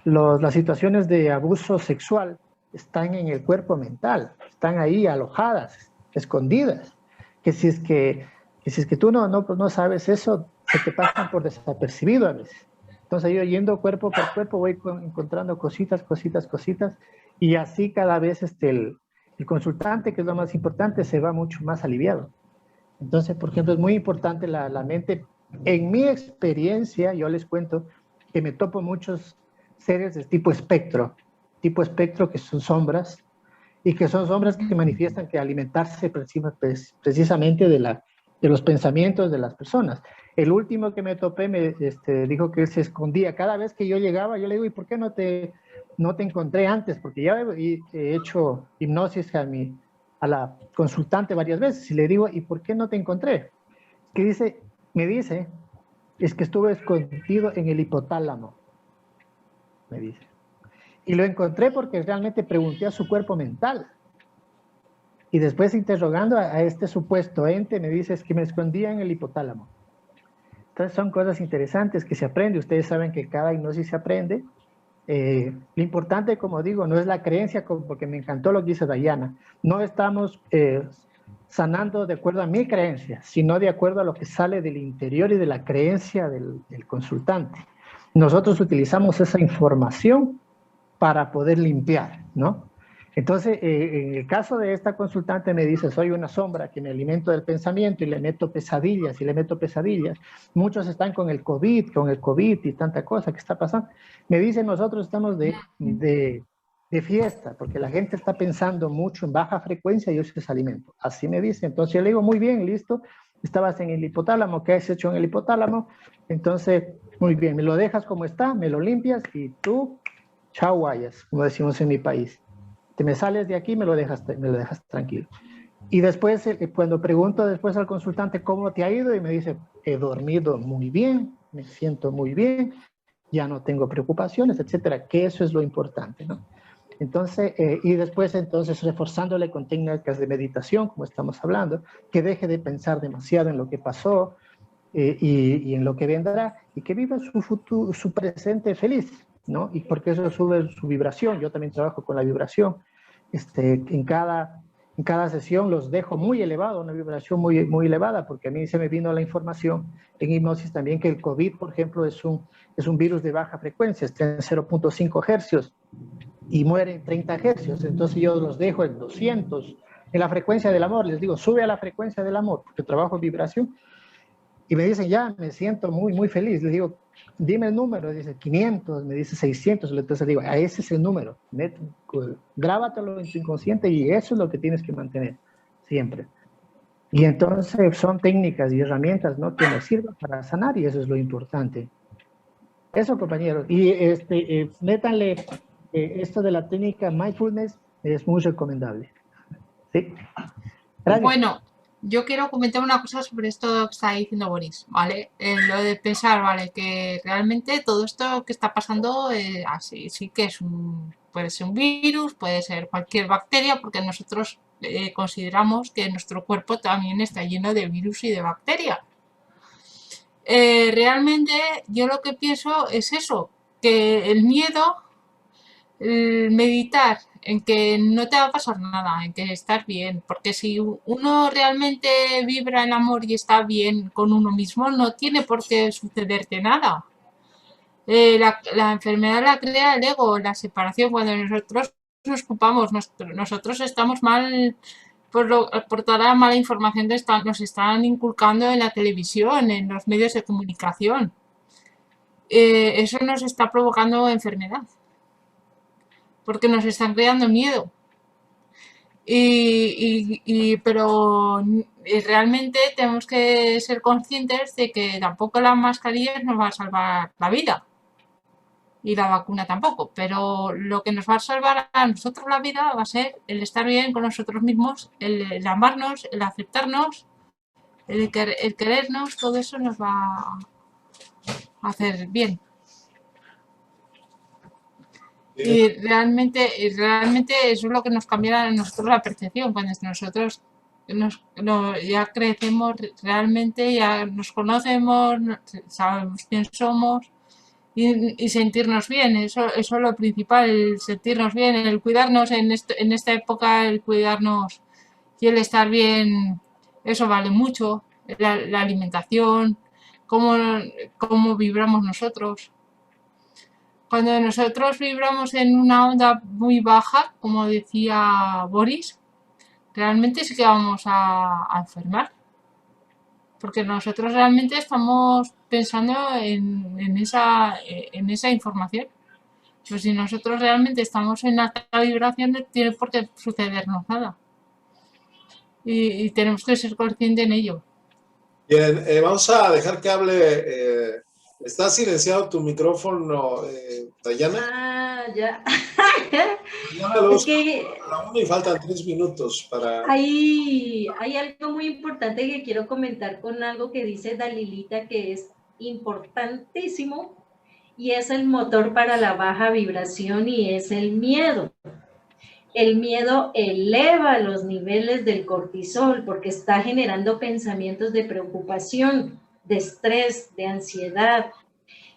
las situaciones de abuso sexual están en el cuerpo mental, están ahí alojadas, escondidas, que si es que tú no sabes eso, se te pasan por desapercibido a veces. Entonces yo yendo cuerpo por cuerpo voy encontrando cositas, y así cada vez el consultante, que es lo más importante, se va mucho más aliviado. Entonces, por ejemplo, es muy importante la mente. En mi experiencia, yo les cuento que me topo muchos seres de tipo espectro que son sombras, y que son sombras que manifiestan que alimentarse precisamente de los pensamientos de las personas. El último que me topé me dijo que él se escondía. Cada vez que yo llegaba, yo le digo, ¿y por qué no te encontré antes? Porque ya he hecho hipnosis a la consultante varias veces, y le digo, ¿y por qué no te encontré? Me dice, es que estuve escondido en el hipotálamo, me dice. Y lo encontré porque realmente pregunté a su cuerpo mental. Y después, interrogando a este supuesto ente, me dice, es que me escondía en el hipotálamo. Entonces son cosas interesantes que se aprende. Ustedes saben que cada hipnosis se aprende. Lo importante, como digo, no es la creencia, porque me encantó lo que dice Dayana. No estamos sanando de acuerdo a mi creencia, sino de acuerdo a lo que sale del interior y de la creencia del consultante. Nosotros utilizamos esa información para poder limpiar, ¿no? Entonces, en el caso de esta consultante me dice, soy una sombra que me alimento del pensamiento y le meto pesadillas. Muchos están con el COVID y tanta cosa que está pasando. Me dice, nosotros estamos de fiesta, porque la gente está pensando mucho en baja frecuencia y eso es alimento. Así me dice. Entonces yo le digo, muy bien, listo. Estabas en el hipotálamo, ¿qué has hecho en el hipotálamo? Entonces, muy bien, me lo dejas como está, me lo limpias y tú, chao guayas, como decimos en mi país. Te me sales de aquí, me lo dejas tranquilo. Y después, cuando pregunto después al consultante cómo te ha ido, y me dice, he dormido muy bien, me siento muy bien, ya no tengo preocupaciones, etcétera, que eso es lo importante, ¿no? Entonces, y después entonces reforzándole con técnicas de meditación, como estamos hablando, que deje de pensar demasiado en lo que pasó y en lo que vendrá, y que viva su futuro, su presente feliz, ¿no? Y porque eso sube su vibración. Yo también trabajo con la vibración. En cada sesión los dejo muy elevado, una vibración muy, muy elevada, porque a mí se me vino la información en hipnosis también que el COVID, por ejemplo, es un virus de baja frecuencia, está en 0.5 hercios y muere en 30 hercios. Entonces yo los dejo en 200, en la frecuencia del amor. Les digo, sube a la frecuencia del amor, porque trabajo en vibración. Y me dicen, ya, me siento muy, muy feliz. Les digo, dime el número. Dice 500, me dice 600. Entonces digo, ese es el número. Grábatelo en tu inconsciente y eso es lo que tienes que mantener siempre. Y entonces son técnicas y herramientas, ¿no?, que nos sirven para sanar, y eso es lo importante. Eso, compañeros. Y métanle esto de la técnica mindfulness, es muy recomendable. ¿Sí? Gracias. Bueno, yo quiero comentar una cosa sobre esto que está diciendo Boris, ¿vale? Lo de pensar, ¿vale? Que realmente todo esto que está pasando, así sí que puede ser un virus, puede ser cualquier bacteria, porque nosotros consideramos que nuestro cuerpo también está lleno de virus y de bacterias. Realmente yo lo que pienso es eso, que el miedo, el meditar en que no te va a pasar nada, en que estás bien, porque si uno realmente vibra en amor y está bien con uno mismo, no tiene por qué sucederte nada. La enfermedad la crea el ego, la separación, cuando nosotros nos ocupamos, nosotros estamos mal por toda la mala información que nos están inculcando en la televisión, en los medios de comunicación. Eso nos está provocando enfermedad, porque nos están creando miedo. Pero realmente tenemos que ser conscientes de que tampoco la mascarilla nos va a salvar la vida. Y la vacuna tampoco, pero lo que nos va a salvar a nosotros la vida va a ser el estar bien con nosotros mismos, el amarnos, el aceptarnos, el querernos, todo eso nos va a hacer bien. Y realmente eso es lo que nos cambia a nosotros la percepción, cuando nosotros ya crecemos realmente, ya nos conocemos, sabemos quién somos. Y sentirnos bien, eso es lo principal, el sentirnos bien, el cuidarnos en esta época, el cuidarnos y el estar bien, eso vale mucho, la alimentación, cómo vibramos nosotros. Cuando nosotros vibramos en una onda muy baja, como decía Boris, realmente sí que vamos a enfermar. Porque nosotros realmente estamos pensando en esa información. Pues si nosotros realmente estamos en alta vibración, no tiene por qué sucedernos nada. Y tenemos que ser conscientes en ello. Bien, vamos a dejar que hable. ¿Está silenciado tu micrófono, Dayana? Ah, ya. Es que a la 1 y faltan 3 minutos para... Hay algo muy importante que quiero comentar con algo que dice Dalilita, que es importantísimo, y es el motor para la baja vibración, y es el miedo. El miedo eleva los niveles del cortisol porque está generando pensamientos de preocupación, de estrés, de ansiedad.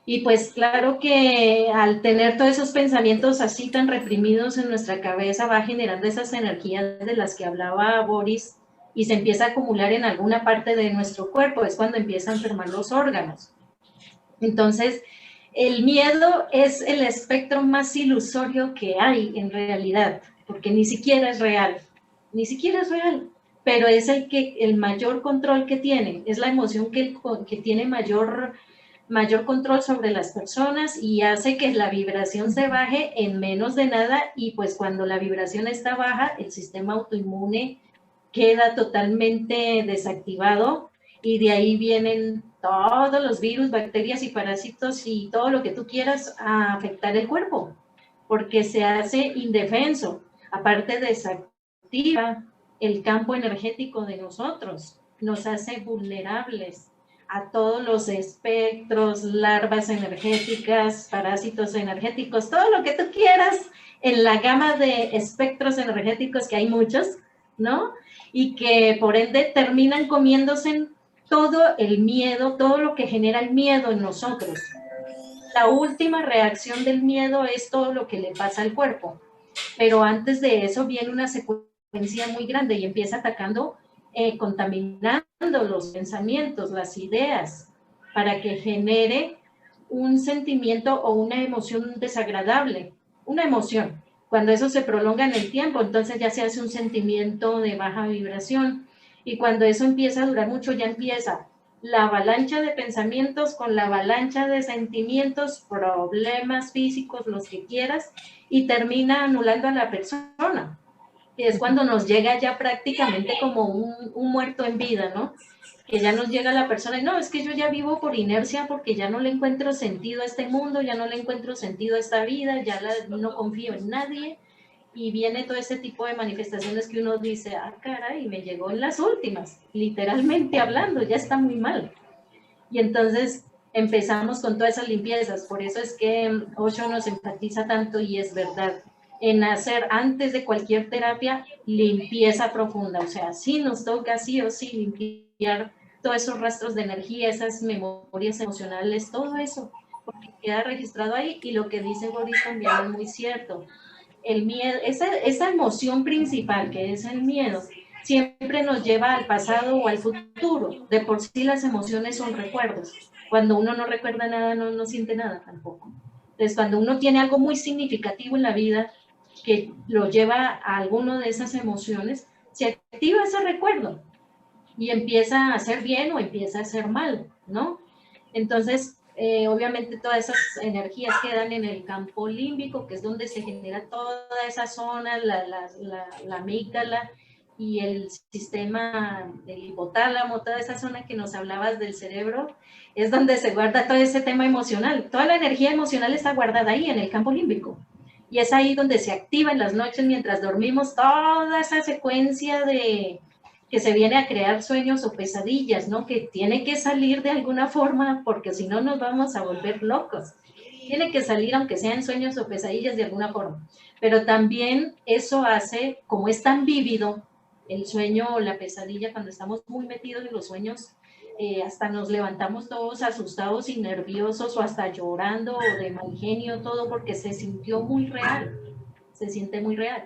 Y pues claro que al tener todos esos pensamientos así tan reprimidos en nuestra cabeza, va generando esas energías de las que hablaba Boris y se empieza a acumular en alguna parte de nuestro cuerpo, es cuando empiezan a enfermar los órganos. Entonces, el miedo es el espectro más ilusorio que hay en realidad, porque ni siquiera es real, pero es el mayor control que tiene, es la emoción que tiene mayor control sobre las personas y hace que la vibración se baje en menos de nada, y pues cuando la vibración está baja, el sistema autoinmune queda totalmente desactivado y de ahí vienen todos los virus, bacterias y parásitos y todo lo que tú quieras a afectar el cuerpo, porque se hace indefenso, aparte desactiva el campo energético de nosotros, nos hace vulnerables a todos los espectros, larvas energéticas, parásitos energéticos, todo lo que tú quieras en la gama de espectros energéticos, que hay muchos, ¿no? Y que por ende terminan comiéndose todo el miedo, todo lo que genera el miedo en nosotros. La última reacción del miedo es todo lo que le pasa al cuerpo, pero antes de eso viene una secuencia muy grande y empieza atacando, contaminando los pensamientos, las ideas, para que genere un sentimiento o una emoción desagradable, una emoción. Cuando eso se prolonga en el tiempo, entonces ya se hace un sentimiento de baja vibración, y cuando eso empieza a durar mucho, ya empieza la avalancha de pensamientos con la avalancha de sentimientos, problemas físicos, los que quieras, y termina anulando a la persona. Y es cuando nos llega ya prácticamente como un muerto en vida, ¿no? Que ya nos llega la persona y no, es que yo ya vivo por inercia porque ya no le encuentro sentido a este mundo, ya no le encuentro sentido a esta vida, ya no confío en nadie, y viene todo ese tipo de manifestaciones que uno dice, ah, caray, me llegó en las últimas, literalmente hablando, ya está muy mal. Y entonces empezamos con todas esas limpiezas, por eso es que Osho nos enfatiza tanto, y es verdad, en hacer antes de cualquier terapia limpieza profunda, o sea, sí nos toca sí o sí limpiar todos esos rastros de energía, esas memorias emocionales, todo eso, porque queda registrado ahí. Y lo que dice Boris también es muy cierto. El miedo, esa emoción principal que es el miedo, siempre nos lleva al pasado o al futuro. De por sí las emociones son recuerdos. Cuando uno no recuerda nada, no siente nada tampoco. Entonces, cuando uno tiene algo muy significativo en la vida que lo lleva a alguna de esas emociones, se activa ese recuerdo y empieza a hacer bien o empieza a hacer mal, ¿no? Entonces, obviamente todas esas energías quedan en el campo límbico, que es donde se genera toda esa zona, la amígdala y el sistema del hipotálamo, toda esa zona que nos hablabas del cerebro, es donde se guarda todo ese tema emocional. Toda la energía emocional está guardada ahí en el campo límbico. Y es ahí donde se activa en las noches mientras dormimos toda esa secuencia de que se viene a crear sueños o pesadillas, ¿no? Que tiene que salir de alguna forma, porque si no nos vamos a volver locos. Tiene que salir, aunque sean sueños o pesadillas, de alguna forma. Pero también eso hace, como es tan vívido el sueño o la pesadilla, cuando estamos muy metidos en los sueños, hasta nos levantamos todos asustados y nerviosos, o hasta llorando o de mal genio, todo porque se sintió muy real, se siente muy real.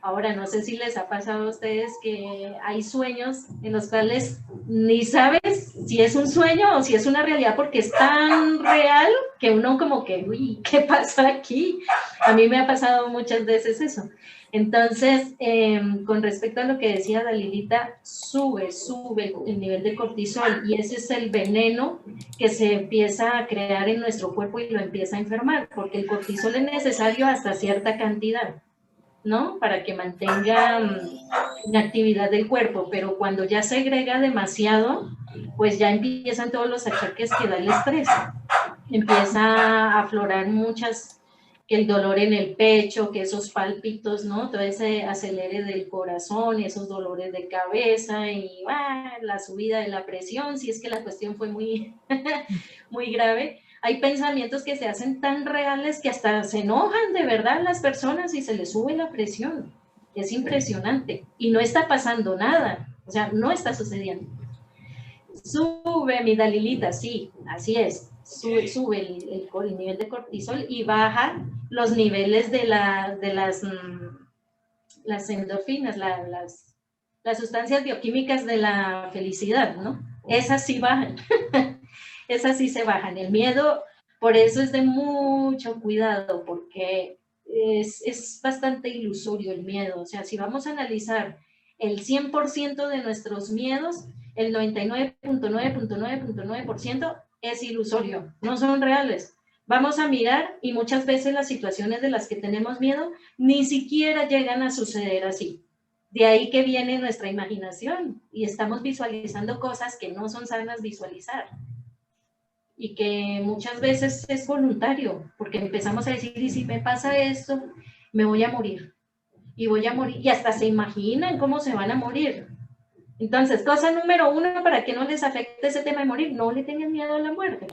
Ahora, no sé si les ha pasado a ustedes que hay sueños en los cuales ni sabes si es un sueño o si es una realidad, porque es tan real que uno como que, uy, ¿qué pasa aquí? A mí me ha pasado muchas veces eso. Entonces, con respecto a lo que decía Dalilita, sube el nivel de cortisol, y ese es el veneno que se empieza a crear en nuestro cuerpo y lo empieza a enfermar, porque el cortisol es necesario hasta cierta cantidad, ¿no? Para que mantenga la actividad del cuerpo, pero cuando ya se agrega demasiado, pues ya empiezan todos los achaques que da el estrés. Empieza a aflorar muchas, que el dolor en el pecho, que esos pálpitos, ¿no? Todo ese acelere del corazón, esos dolores de cabeza y la subida de la presión, si es que la cuestión fue muy, muy grave. Hay pensamientos que se hacen tan reales que hasta se enojan de verdad las personas y se les sube la presión. Es impresionante. Y no está pasando nada. O sea, no está sucediendo. Sube mi Dalilita, sí, así es. Sube el nivel de cortisol y baja los niveles de las endorfinas, las sustancias bioquímicas de la felicidad, ¿no? Esas sí bajan. Esas sí se bajan. El miedo, por eso es de mucho cuidado, porque es bastante ilusorio el miedo. O sea, si vamos a analizar el 100% de nuestros miedos, el 99.9.9.9% es ilusorio, no son reales. Vamos a mirar y muchas veces las situaciones de las que tenemos miedo ni siquiera llegan a suceder así. De ahí que viene nuestra imaginación y estamos visualizando cosas que no son sanas visualizar. Y que muchas veces es voluntario, porque empezamos a decir, y si me pasa esto, me voy a morir, y voy a morir, y hasta se imaginan cómo se van a morir. Entonces, cosa número uno, para que no les afecte ese tema de morir, no le tengan miedo a la muerte.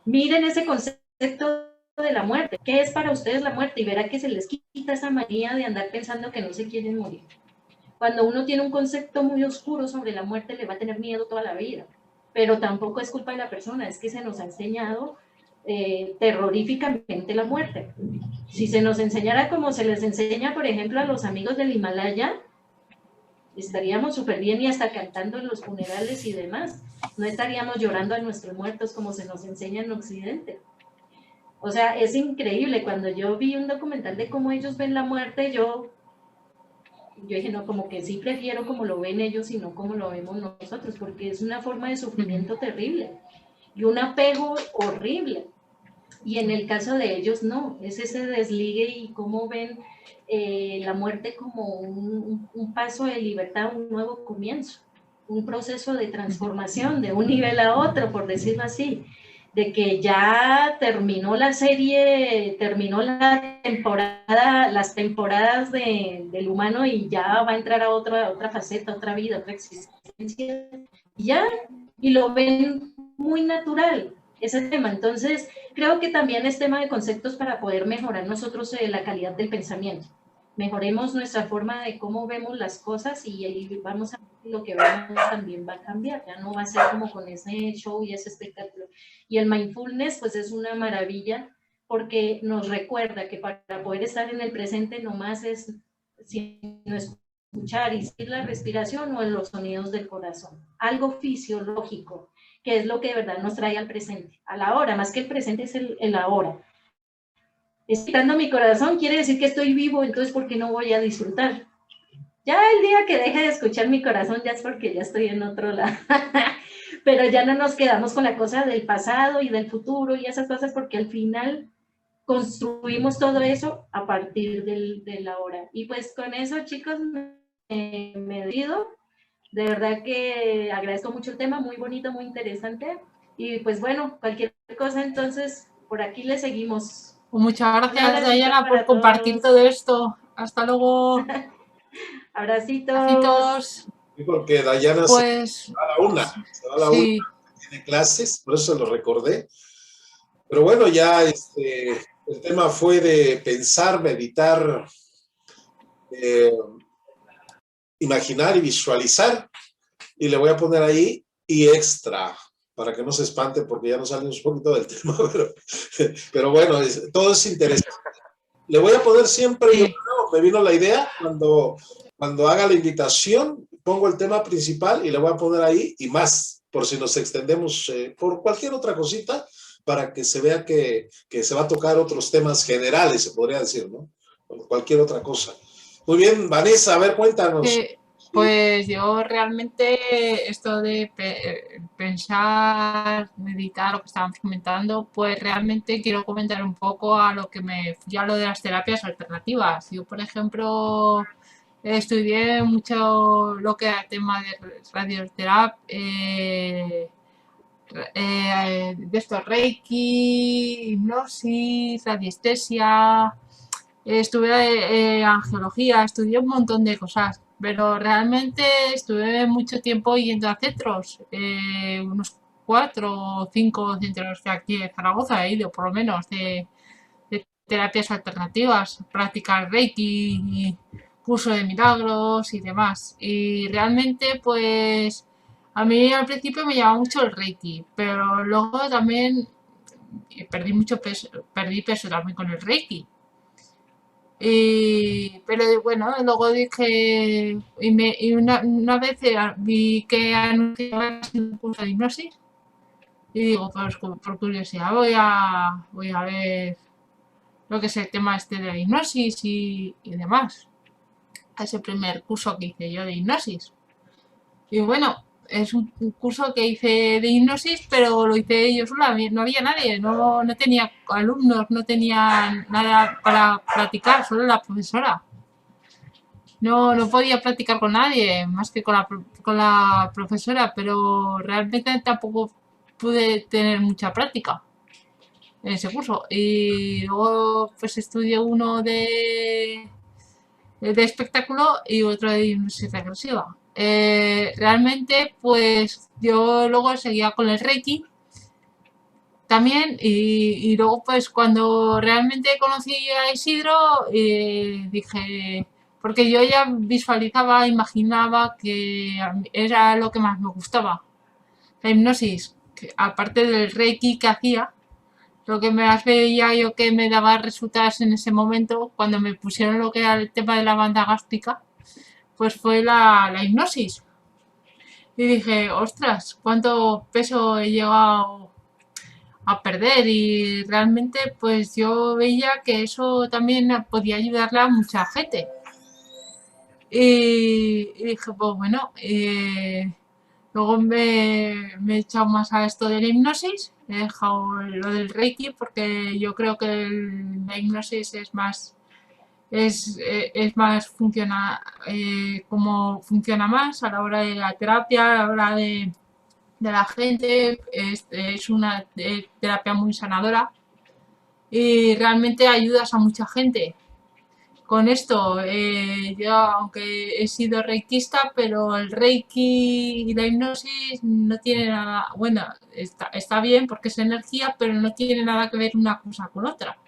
Miren ese concepto de la muerte. ¿Qué es para ustedes la muerte? Y verá que se les quita esa manía de andar pensando que no se quieren morir. Cuando uno tiene un concepto muy oscuro sobre la muerte, le va a tener miedo toda la vida. Pero tampoco es culpa de la persona, es que se nos ha enseñado terroríficamente la muerte. Si se nos enseñara como se les enseña, por ejemplo, a los amigos del Himalaya, estaríamos súper bien y hasta cantando en los funerales y demás. No estaríamos llorando a nuestros muertos como se nos enseña en Occidente. O sea, es increíble. Cuando yo vi un documental de cómo ellos ven la muerte, yo dije, no, como que sí prefiero como lo ven ellos y no como lo vemos nosotros, porque es una forma de sufrimiento terrible y un apego horrible. Y en el caso de ellos no, es ese desligue y cómo ven la muerte como un paso de libertad, un nuevo comienzo, un proceso de transformación de un nivel a otro, por decirlo así, de que ya terminó la serie, terminó la temporada, las temporadas del humano y ya va a entrar a otra faceta, otra vida, otra existencia, ya, y lo ven muy natural ese tema. Entonces, creo que también es tema de conceptos para poder mejorar nosotros la calidad del pensamiento. Mejoremos nuestra forma de cómo vemos las cosas y ahí vamos a ver lo que vemos también va a cambiar, ya no va a ser como con ese show y ese espectáculo. Y el mindfulness pues es una maravilla porque nos recuerda que para poder estar en el presente nomás es sino escuchar y seguir la respiración o los sonidos del corazón, algo fisiológico, que es lo que de verdad nos trae al presente, a la hora, más que el presente es el ahora. Excitando mi corazón quiere decir que estoy vivo, entonces ¿por qué no voy a disfrutar? Ya el día que deje de escuchar mi corazón ya es porque ya estoy en otro lado. Pero ya no nos quedamos con la cosa del pasado y del futuro y esas cosas porque al final construimos todo eso a partir del ahora. Y pues con eso, chicos, me despido. De verdad que agradezco mucho el tema, muy bonito, muy interesante. Y pues bueno, cualquier cosa, entonces, por aquí le seguimos. Muchas gracias, Dayana, por compartir todo esto. Hasta luego. Abracitos. Abracitos. Sí, porque Dayana pues, se va a la una, sí. tiene clases, por eso lo recordé. Pero bueno, ya el tema fue de pensar, meditar, imaginar y visualizar. Y le voy a poner ahí y extra, para que no se espante porque ya nos salimos un poquito del tema, pero bueno, todo es interesante. Le voy a poner siempre, sí. Me vino la idea, cuando haga la invitación, pongo el tema principal y le voy a poner ahí y más, por si nos extendemos por cualquier otra cosita, para que se vea que se va a tocar otros temas generales, se podría decir, ¿no? Por cualquier otra cosa. Muy bien, Vanessa, a ver, cuéntanos. Pues yo realmente esto de pensar, meditar, lo que estábamos comentando, pues realmente quiero comentar un poco a lo que me fui a lo de las terapias alternativas. Yo, por ejemplo, estudié mucho lo que era el tema de radioterapia, de esto, Reiki, hipnosis, radiestesia, estuve angiología, estudié un montón de cosas. Pero realmente estuve mucho tiempo yendo a centros, unos 4 o 5 centros que aquí en Zaragoza he ido, por lo menos, de terapias alternativas, practicar Reiki, curso de milagros y demás. Y realmente, pues, a mí al principio me llamaba mucho el Reiki, pero luego también perdí peso también con el Reiki. Pero bueno, luego dije, y una vez vi que anunciaban un curso de hipnosis y digo, pues por curiosidad voy a ver lo que es el tema este de la hipnosis y demás. Ese primer curso que hice yo de hipnosis. Y bueno, es un curso que hice de hipnosis, pero lo hice yo sola, no había nadie, no tenía alumnos, no tenía nada para practicar, solo la profesora. No podía practicar con nadie, más que con la profesora, pero realmente tampoco pude tener mucha práctica en ese curso. Y luego pues estudié uno de espectáculo y otro de hipnosis regresiva. realmente pues yo luego seguía con el Reiki también y luego pues cuando realmente conocí a Isidro dije, porque yo ya visualizaba, imaginaba que era lo que más me gustaba, la hipnosis, que aparte del Reiki que hacía, lo que más veía yo que me daba resultados en ese momento, cuando me pusieron lo que era el tema de la banda gástrica, pues fue la hipnosis. Y dije, ostras, cuánto peso he llegado a perder y realmente pues yo veía que eso también podía ayudarle a mucha gente. Y dije, pues bueno, luego me he echado más a esto de la hipnosis, he dejado lo del Reiki porque yo creo que la hipnosis es más como funciona más a la hora de la terapia, a la hora de la gente, es una terapia muy sanadora y realmente ayudas a mucha gente. Con esto, yo aunque he sido reikista, pero el reiki y la hipnosis no tiene nada, bueno, está bien porque es energía, pero no tiene nada que ver una cosa con otra.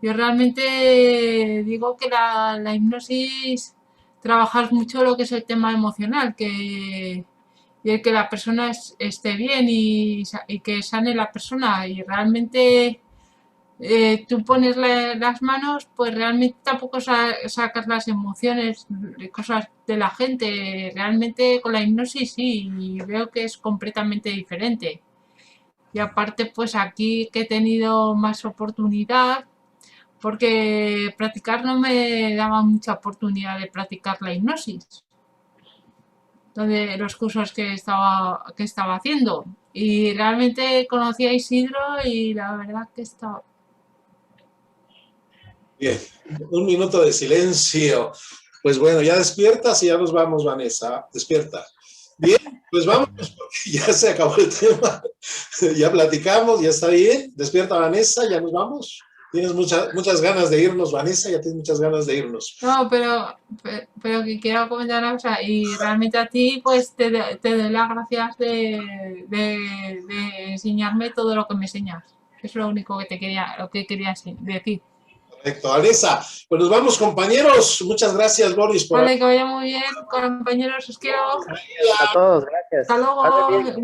Yo realmente digo que la hipnosis trabajas mucho lo que es el tema emocional, y el que la persona esté bien y que sane la persona y realmente tú pones las manos, pues realmente tampoco sacas las emociones, cosas de la gente. Realmente con la hipnosis sí, y veo que es completamente diferente. Y aparte, pues aquí que he tenido más oportunidad, porque practicar no me daba mucha oportunidad de practicar la hipnosis, donde los cursos que estaba haciendo. Y realmente conocí a Isidro y la verdad que estaba... Bien, un minuto de silencio. Pues bueno, ya despiertas y ya nos vamos, Vanessa. Despierta. Bien, pues vamos, porque ya se acabó el tema. Ya platicamos, ya está bien. Despierta, Vanessa, ya nos vamos. Tienes muchas ganas de irnos, Vanessa, ya tienes muchas ganas de irnos. No, pero que quiero comentar una cosa, y realmente a ti pues te doy las gracias de enseñarme todo lo que me enseñas. Es lo único que quería decir. Correcto, Vanessa. Pues nos vamos, compañeros. Muchas gracias, Boris, por... Vale, que vaya muy bien, compañeros, os quiero. A todos, gracias. Hasta luego.